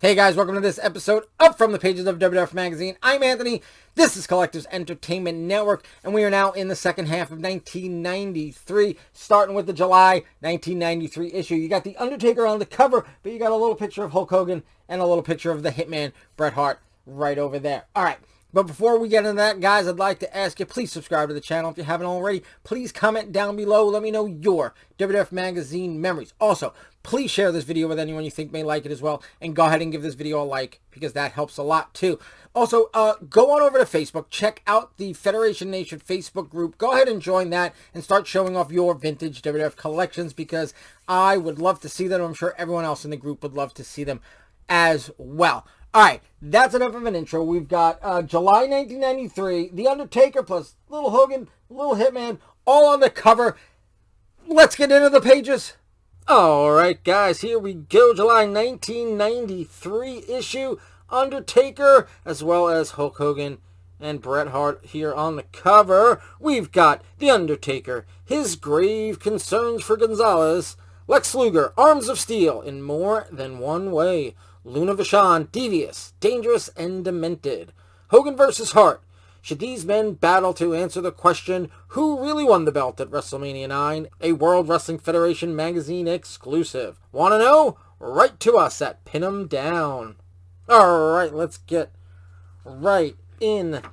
Hey guys, welcome to this episode of From the Pages of WWF Magazine. I'm Anthony. This is Collectors Entertainment Network, and we are now in the second half of 1993, starting with the July 1993 issue. You got The Undertaker on the cover, but you got a little picture of Hulk Hogan and a little picture of the Hitman, Bret Hart, right over there. All right. But before we get into that, guys, I'd like to ask you, please subscribe to the channel if you haven't already. Please comment down below. Let me know your WWF Magazine memories. Also, please share this video with anyone you think may like it as well. And go ahead and give this video a like, because that helps a lot too. Also, go on over to Facebook. Check out the Federation Nation Facebook group. Go ahead and join that and start showing off your vintage WWF collections, because I would love to see them. I'm sure everyone else in the group would love to see them as well. All right, that's enough of an intro. We've got July 1993, The Undertaker plus Little Hogan, Little Hitman, all on the cover. Let's get into the pages. All right, guys, here we go. July 1993 issue. Undertaker, as well as Hulk Hogan and Bret Hart here on the cover. We've got The Undertaker, his grave concerns for Gonzalez, Lex Luger, Arms of Steel in more than one way, Luna Vachon, devious, dangerous, and demented. Hogan versus Hart. Should these men battle to answer the question, who really won the belt at WrestleMania 9? A World Wrestling Federation magazine exclusive. Want to know? Write to us at Pin 'em Down. Alright, let's get right inside.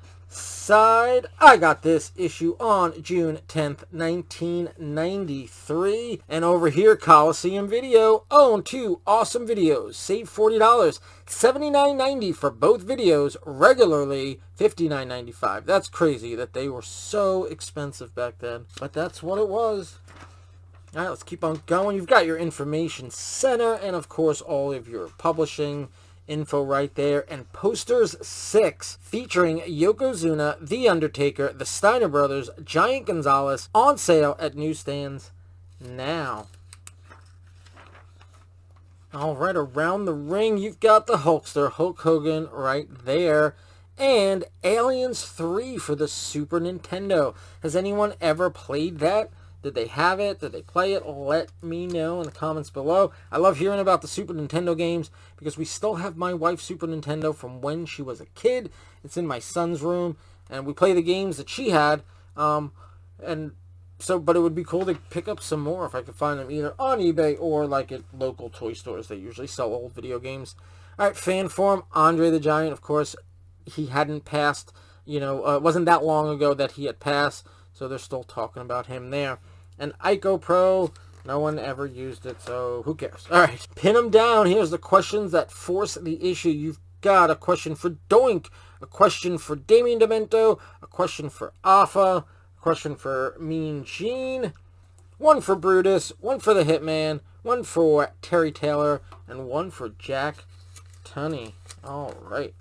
I got this issue on June 10th, 1993. And over here, Coliseum Video. Own two awesome videos. Save $40. $79.90 for both videos. Regularly $59.95. That's crazy that they were so expensive back then. But that's what it was. Alright, let's keep on going. You've got your information center and, of course, all of your publishing info right there, and posters 6 featuring Yokozuna, The Undertaker, the Steiner Brothers, Giant Gonzalez, on sale at newsstands now. Alright, around the ring, you've got the Hulkster, Hulk Hogan, right there, and Aliens 3 for the Super Nintendo. Has anyone ever played that? Did they have it? Did they play it? Let me know in the comments below. I love hearing about the Super Nintendo games because we still have my wife's Super Nintendo from when she was a kid. It's in my son's room, and we play the games that she had. But it would be cool to pick up some more if I could find them either on eBay or like at local toy stores. They usually sell old video games. All right, fan form. Andre the Giant, of course, he hadn't passed. It wasn't that long ago that he had passed, so they're still talking about him there. And Ico Pro, no one ever used it, so who cares? All right, Pin 'em Down. Here's the questions that force the issue. You've got a question for Doink, a question for Damien Demento, a question for Alpha, a question for Mean Gene, one for Brutus, one for the Hitman, one for Terry Taylor, and one for Jack Tunney. All right.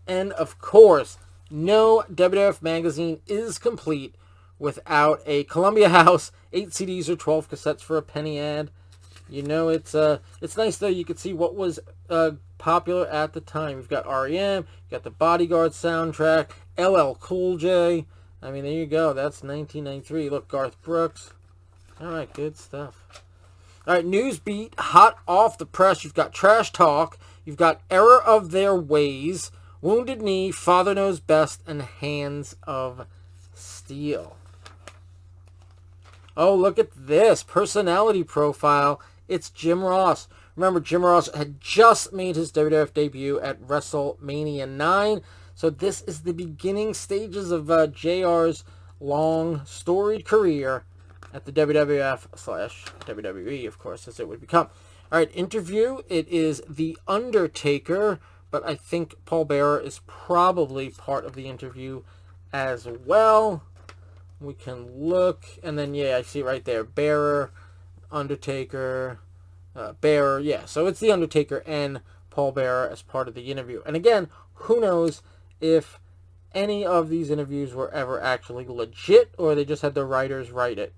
And, of course, no WWF magazine is complete without a Columbia House 8 CDs or 12 cassettes for a penny ad. It's nice though. You can see what was popular at the time. You've got REM, you got the Bodyguard soundtrack, LL Cool J. I mean, there you go. That's 1993. Look, Garth Brooks. All right, good stuff. All right, Newsbeat, hot off the press. You've got Trash Talk. You've got Error of Their Ways, Wounded Knee, Father Knows Best, and Hands of Steel. Oh, look at this. Personality profile. It's Jim Ross. Remember, Jim Ross had just made his WWF debut at WrestleMania 9. So this is the beginning stages of JR's long, storied career at the WWF/WWE, of course, as it would become. All right, interview. It is The Undertaker, but I think Paul Bearer is probably part of the interview as well. We can look, and then, yeah, I see right there, Bearer, Undertaker, Bearer, yeah. So it's The Undertaker and Paul Bearer as part of the interview. And again, who knows if any of these interviews were ever actually legit, or they just had the writers write it.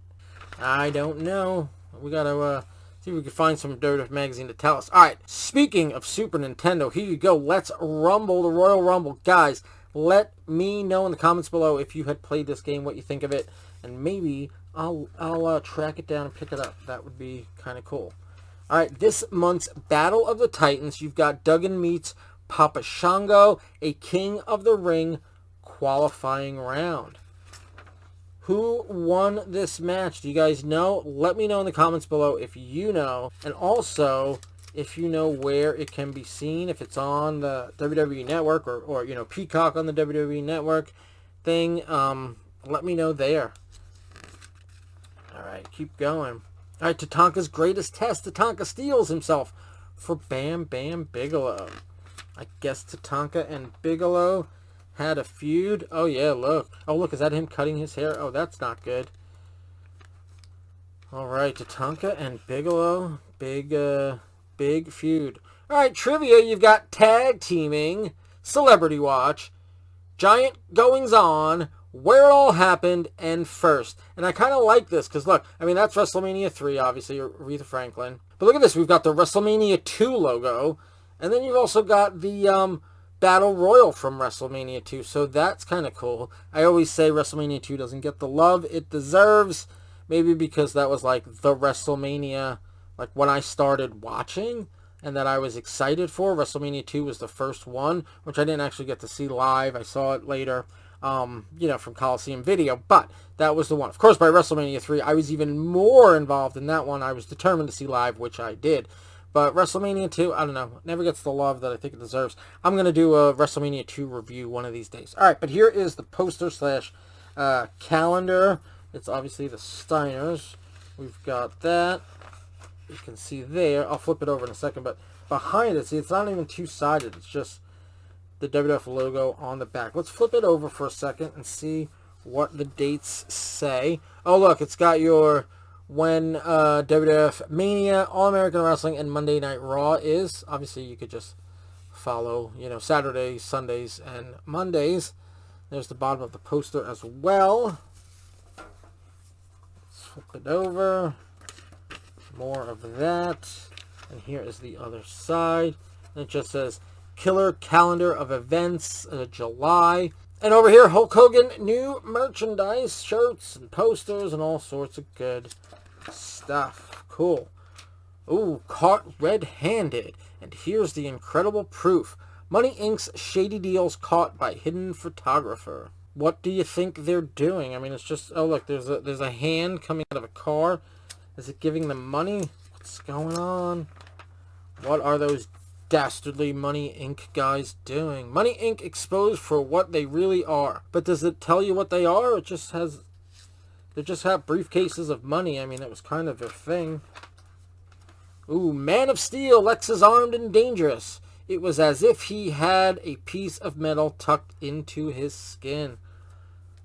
I don't know. We gotta see if we can find some WWF magazine to tell us. All right, speaking of Super Nintendo, here you go. Let's rumble the Royal Rumble. Guys, let me know in the comments below if you had played this game, what you think of it, and maybe I'll track it down and pick it up. That would be kind of cool. All right, this month's Battle of the Titans, you've got Duggan meets Papa Shango, a King of the Ring qualifying round. Who won this match? Do you guys know? Let me know in the comments below if you know. And also, if you know where it can be seen, if it's on the WWE Network or you know, Peacock on the WWE Network thing, let me know there. All right, keep going. All right, Tatanka's greatest test. Tatanka steals himself for Bam Bam Bigelow. I guess Tatanka and Bigelow had a feud. Oh, yeah, look. Oh, look, is that him cutting his hair? Oh, that's not good. All right, Tatanka and Bigelow. Big feud. All right, trivia. You've got tag teaming, Celebrity Watch, Giant Goings On, Where It All Happened, and First. And I kind of like this because, look, I mean, that's WrestleMania 3, obviously, Aretha Franklin. But look at this. We've got the WrestleMania 2 logo. And then you've also got the Battle Royal from WrestleMania 2. So that's kind of cool. I always say WrestleMania 2 doesn't get the love it deserves. Maybe because that was like the WrestleMania, like when I started watching and that I was excited for. WrestleMania 2 was the first one, which I didn't actually get to see live. I saw it later, you know, from Coliseum Video. But that was the one. Of course, by WrestleMania 3, I was even more involved in that one. I was determined to see live, which I did. But WrestleMania 2, I don't know, never gets the love that I think it deserves. I'm going to do a WrestleMania 2 review one of these days. All right, but here is the poster slash calendar. It's obviously the Steiners. We've got that. You can see there. I'll flip it over in a second, but behind it, see, it's not even two-sided. It's just the WWF logo on the back. Let's flip it over for a second and see what the dates say. Oh, look, it's got your when WWF Mania, All-American Wrestling, and Monday Night Raw is. Obviously, you could just follow, you know, Saturdays, Sundays, and Mondays. There's the bottom of the poster as well. Let's flip it over. More of that. And here is the other side. And it just says Killer Calendar of Events, July. And over here, Hulk Hogan, new merchandise, shirts and posters and all sorts of good stuff. Cool. Ooh, caught red-handed. And here's the incredible proof. Money Inc.'s shady deals caught by hidden photographer. What do you think they're doing? I mean, it's just, oh look, there's a hand coming out of a car. Is it giving them money? What's going on? What are those dastardly Money Inc. guys doing? Money Inc. exposed for what they really are. But does it tell you what they are? It just has, they just have briefcases of money. I mean, that was kind of their thing. Ooh, Man of Steel, Lex is armed and dangerous. It was as if he had a piece of metal tucked into his skin.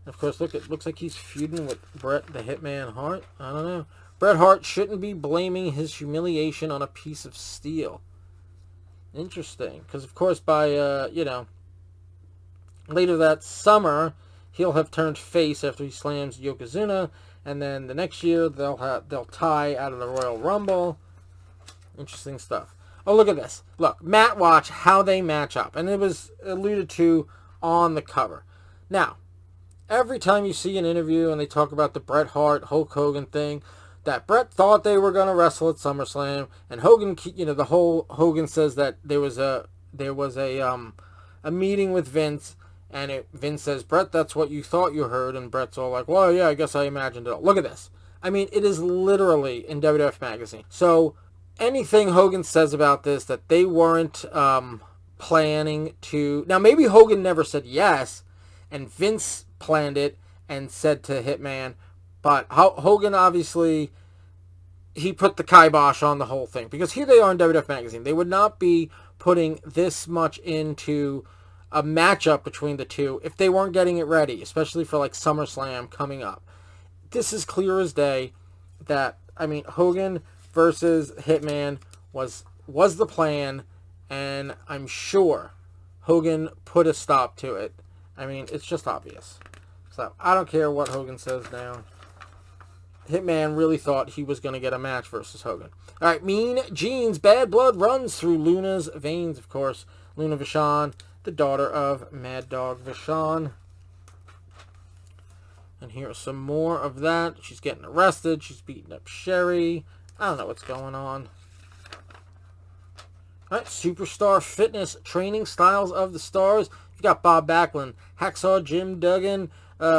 Of course, look, it looks like he's feuding with Bret the Hitman Hart. I don't know. Bret Hart shouldn't be blaming his humiliation on a piece of steel. Interesting. Because, of course, by, you know, later that summer, he'll have turned face after he slams Yokozuna. And then the next year, they'll tie out of the Royal Rumble. Interesting stuff. Oh, look at this. Look, Matt watch how they match up. And it was alluded to on the cover. Now, every time you see an interview and they talk about the Bret Hart, Hulk Hogan thing, that Bret thought they were going to wrestle at SummerSlam, and Hogan, you know, the whole Hogan says that there was a meeting with Vince, and Vince says, Bret, that's what you thought you heard, and Bret's all like, well, yeah, I guess I imagined it all. Look at this. I mean, it is literally in WWF Magazine. So anything Hogan says about this, that they weren't planning to, now maybe Hogan never said yes, and Vince planned it and said to Hitman, but Hogan obviously, he put the kibosh on the whole thing. Because here they are in WWF Magazine. They would not be putting this much into a matchup between the two if they weren't getting it ready. Especially for like SummerSlam coming up. This is clear as day that, I mean, Hogan versus Hitman was the plan. And I'm sure Hogan put a stop to it. I mean, it's just obvious. So, I don't care what Hogan says now. Hitman really thought he was going to get a match versus Hogan. All right, Mean Gene's bad blood runs through Luna's veins, of course. Luna Vachon, the daughter of Mad Dog Vachon. And here's some more of that. She's getting arrested. She's beating up Sherry. I don't know what's going on. All right, Superstar Fitness Training Styles of the Stars. You've got Bob Backlund, Hacksaw Jim Duggan,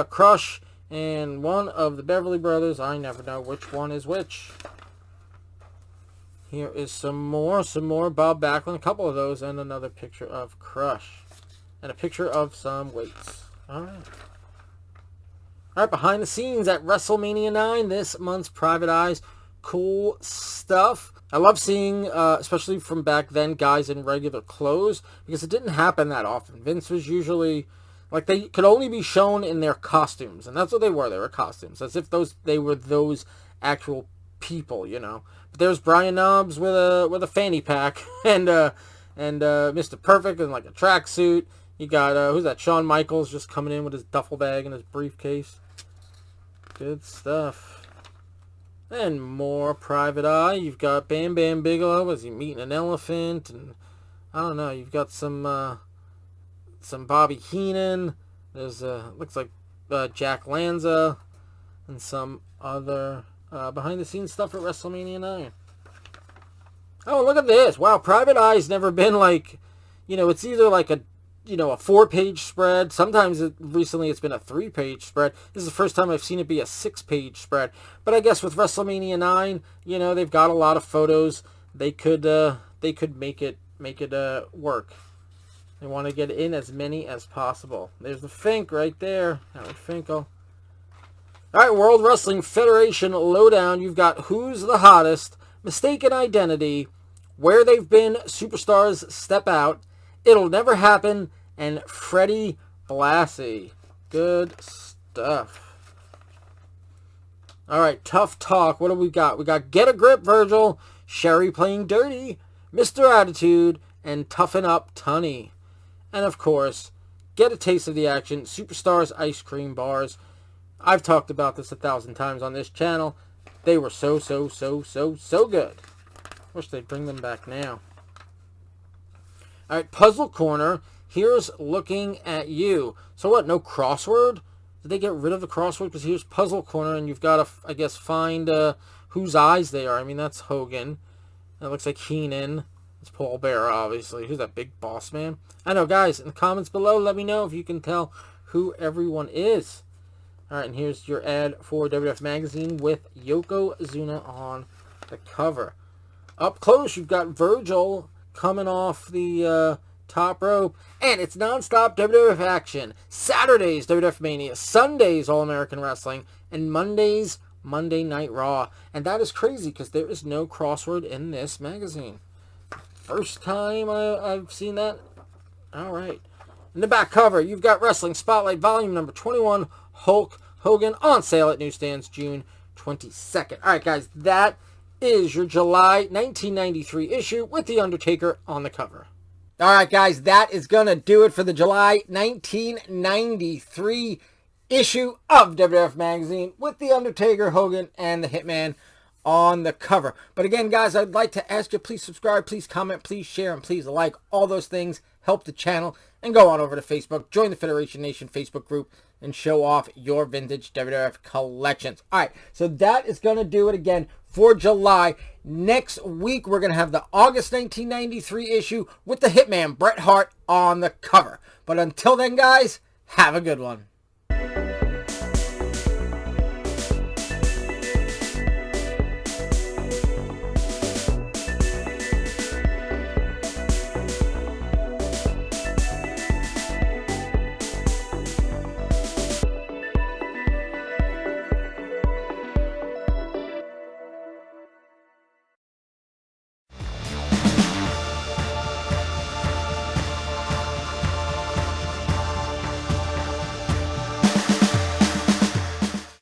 Crush, and one of the Beverly Brothers. I never know which one is which. Here is some more Bob Backlund, a couple of those, and another picture of Crush. And a picture of some weights. All right. All right, behind the scenes at WrestleMania 9, this month's Private Eyes. Cool stuff. I love seeing, especially from back then, guys in regular clothes, because it didn't happen that often. Vince was usually, like, they could only be shown in their costumes, and that's what they were. They were costumes, as if they were those actual people, you know. But there's Brian Knobbs with a fanny pack, and Mr. Perfect in like a tracksuit. You got who's that? Shawn Michaels just coming in with his duffel bag and his briefcase. Good stuff. And more Private Eye. You've got Bam Bam Bigelow. Was he meeting an elephant? And I don't know. You've got some Bobby Heenan. There's looks like Jack Lanza and some other behind the scenes stuff at WrestleMania 9. Oh, look at this! Wow, Private Eye's never been like, you know, it's either like a 4-page spread. Sometimes recently it's been a 3-page spread. This is the first time I've seen it be a 6-page spread. But I guess with WrestleMania 9, you know, they've got a lot of photos. They could make it work. They want to get in as many as possible. There's the Fink right there, Howard Finkel. All right, World Wrestling Federation Lowdown. You've got Who's the Hottest, Mistaken Identity, Where They've Been, Superstars Step Out, It'll Never Happen, and Freddie Blassie. Good stuff. All right, Tough Talk. What do we got? We got Get a Grip, Virgil, Sherry Playing Dirty, Mr. Attitude, and Toughen Up, Tunney. And, of course, Get a Taste of the Action, Superstars Ice Cream Bars. I've talked about this 1,000 times on this channel. They were so good. Wish they'd bring them back now. All right, Puzzle Corner. Here's Looking at You. So what, no crossword? Did they get rid of the crossword? Because here's Puzzle Corner, and you've got to, I guess, find whose eyes they are. I mean, that's Hogan. That looks like Heenan. It's Paul Bearer, obviously. Who's that big boss man? I know, guys, in the comments below, let me know if you can tell who everyone is. All right, and here's your ad for WWF Magazine with Yokozuna on the cover. Up close, you've got Virgil coming off the top rope. And it's non-stop WWF action. Saturdays, WWF Mania. Sundays, All-American Wrestling. And Mondays, Monday Night Raw. And that is crazy because there is no crossword in this magazine. First time I've seen that. All right. In the back cover, you've got Wrestling Spotlight Volume number 21, Hulk Hogan, on sale at newsstands June 22nd. All right, guys, that is your July 1993 issue with The Undertaker on the cover. All right, guys, that is going to do it for the July 1993 issue of WWF Magazine with The Undertaker, Hogan, and the Hitman on the cover. But again, guys, I'd like to ask you, please subscribe, please comment, please share, and please like. All those things help the channel. And go on over to Facebook, join the Federation Nation Facebook group, and show off your vintage WWF collections. All right, so that is going to do it again for July. Next week, we're going to have the August 1993 issue with the Hitman, Bret Hart, on the cover. But until then, guys, have a good one.